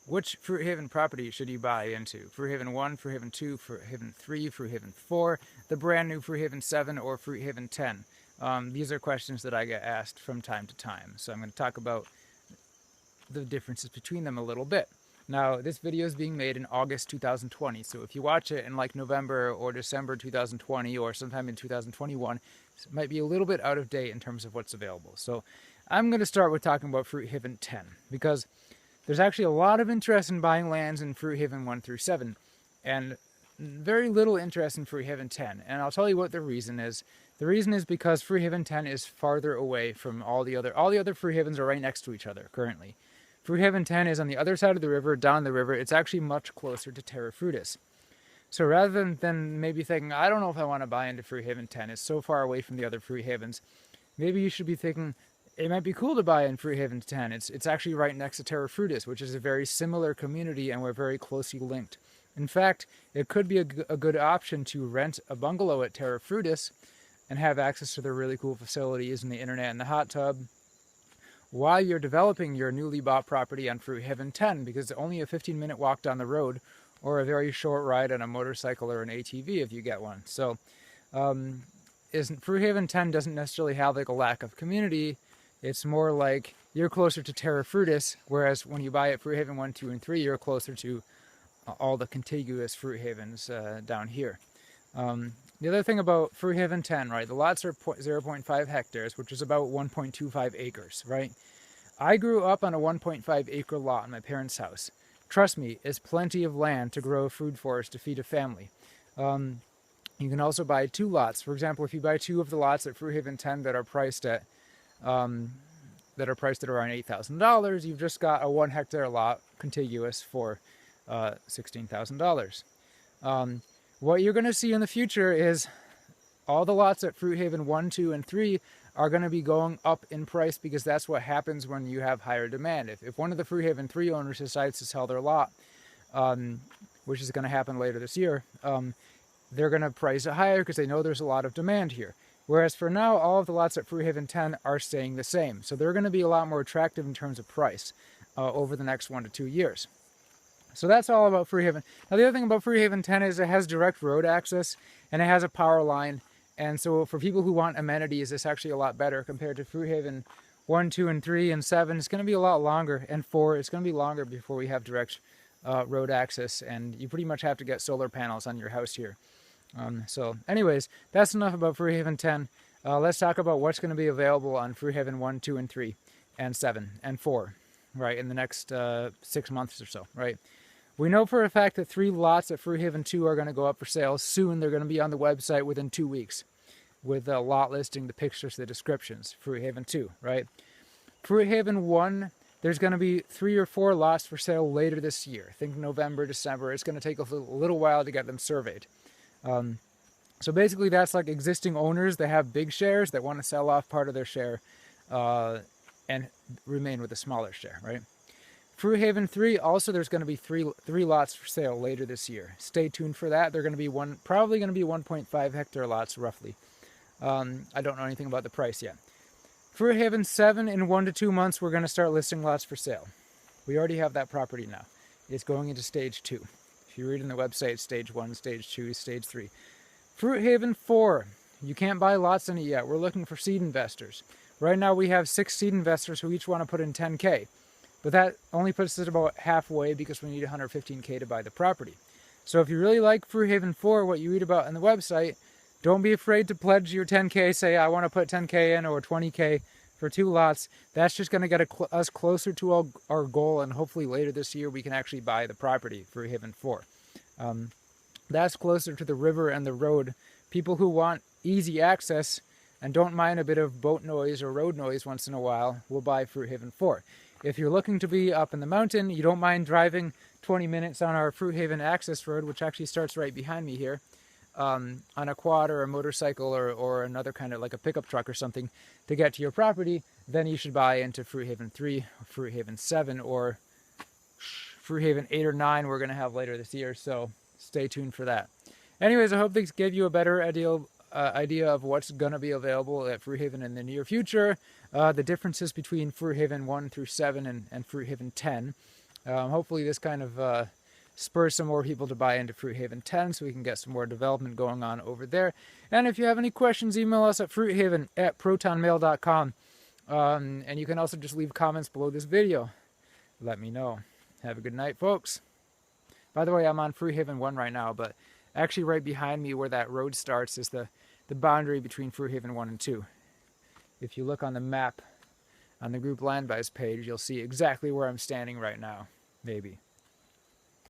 which Fruit Haven property should you buy into? Fruit Haven 1, Fruit Haven 2, Fruit Haven 3, Fruit Haven 4, the brand new Fruit Haven 7, or Fruit Haven 10? These are questions that I get asked from time to time. So I'm going to talk about the differences between them a little bit. Now, this video is being made in August 2020, so if you watch it in like November or December 2020 or sometime in 2021, it might be a little bit out of date in terms of what's available. So I'm going to start with talking about Fruit Haven 10, because there's actually a lot of interest in buying lands in Fruit Haven 1 through 7, and very little interest in Fruit Haven 10. And I'll tell you what the reason is. The reason is because Fruit Haven 10 is farther away from all the other Fruit Havens are right next to each other currently. Fruit Haven 10 is on the other side of the river, down the river. It's actually much closer to Terra Fruitis. So rather than maybe thinking, I don't know if I want to buy into Fruit Haven 10, it's so far away from the other Fruit Havens, maybe you should be thinking, it might be cool to buy in Fruit Haven 10. It's actually right next to Terra Fruitis, which is a very similar community, and we're very closely linked. In fact, it could be a good option to rent a bungalow at Terra Fruitis and have access to their really cool facilities and the internet and the hot tub while you're developing your newly bought property on Fruit Haven 10, because it's only a 15-minute walk down the road, or a very short ride on a motorcycle or an ATV if you get one. So Fruit Haven 10 doesn't necessarily have like a lack of community. It's more like you're closer to Terra Fruitis, whereas when you buy at Fruit Haven 1, 2, and 3, you're closer to all the contiguous Fruit Havens down here. The other thing about Fruit Haven 10, right, the lots are 0.5 hectares, which is about 1.25 acres, right? I grew up on a 1.5 acre lot in my parents' house. Trust me, it's plenty of land to grow a food forest to feed a family. You can also buy 2 lots. For example, if you buy 2 of the lots at Fruit Haven 10 that are priced at around $8,000, you've just got a 1 hectare lot contiguous for $16,000. What you're going to see in the future is all the lots at Fruit Haven 1, 2, and 3 are going to be going up in price, because that's what happens when you have higher demand. If one of the Fruit Haven 3 owners decides to sell their lot, which is going to happen later this year, they're going to price it higher because they know there's a lot of demand here. Whereas for now, all of the lots at Fruit Haven 10 are staying the same. So they're going to be a lot more attractive in terms of price over the next 1 to 2 years. So that's all about Fruit Haven. Now, the other thing about Fruit Haven 10 is it has direct road access, and it has a power line. And so for people who want amenities, it's actually a lot better compared to Fruit Haven 1, 2, and 3, and 7. It's going to be a lot longer, and 4, it's going to be longer before we have direct road access, and you pretty much have to get solar panels on your house here. So anyways, that's enough about Fruit Haven 10. Let's talk about what's going to be available on Fruit Haven 1, 2, and 3, and 7, and 4, right, in the next 6 months or so, right? We know for a fact that 3 lots at Fruit Haven 2 are going to go up for sale soon. They're going to be on the website within 2 weeks with a lot listing, the pictures, the descriptions. Fruit Haven 2, right? Fruit Haven 1, there's going to be 3 or 4 lots for sale later this year. I think November, December. It's going to take a little while to get them surveyed. So basically that's like existing owners that have big shares that want to sell off part of their share and remain with a smaller share, right? Fruit Haven 3, also there's going to be three lots for sale later this year. Stay tuned for that. They're going to be probably going to be 1.5 hectare lots roughly. I don't know anything about the price yet. Fruit Haven 7, in 1 to 2 months, we're going to start listing lots for sale. We already have that property now. It's going into stage 2. If you read on the website, stage 1, stage 2, stage 3. Fruit Haven 4, you can't buy lots in it yet. We're looking for seed investors. Right now we have 6 seed investors who each want to put in $10K. But that only puts it about halfway, because we need $115K to buy the property. So if you really like Fruit Haven 4, what you read about on the website, don't be afraid to pledge your $10K. Say, I want to put $10K in, or $20K for 2 lots. That's just going to get us closer to our goal, and hopefully later this year we can actually buy the property, Fruit Haven 4. That's closer to the river and the road. People who want easy access and don't mind a bit of boat noise or road noise once in a while will buy Fruit Haven 4. If you're looking to be up in the mountain, you don't mind driving 20 minutes on our Fruit Haven access road, which actually starts right behind me here, on a quad or a motorcycle or another kind of like a pickup truck or something to get to your property, then you should buy into Fruit Haven 3, or Fruit Haven 7, or Fruit Haven 8 or 9 we're going to have later this year, so stay tuned for that. Anyways, I hope this gave you a better idea of what's going to be available at Fruit Haven in the near future, the differences between Fruit Haven 1 through 7 and Fruit Haven 10. Hopefully this kind of spurs some more people to buy into Fruit Haven 10 so we can get some more development going on over there. And if you have any questions, email us at fruithaven@protonmail.com. And you can also just leave comments below this video. Let me know. Have a good night, folks. By the way, I'm on Fruit Haven 1 right now, but actually right behind me where that road starts is the boundary between Fruit Haven 1 and 2. If you look on the map on the group land buys page, you'll see exactly where I'm standing right now. Maybe.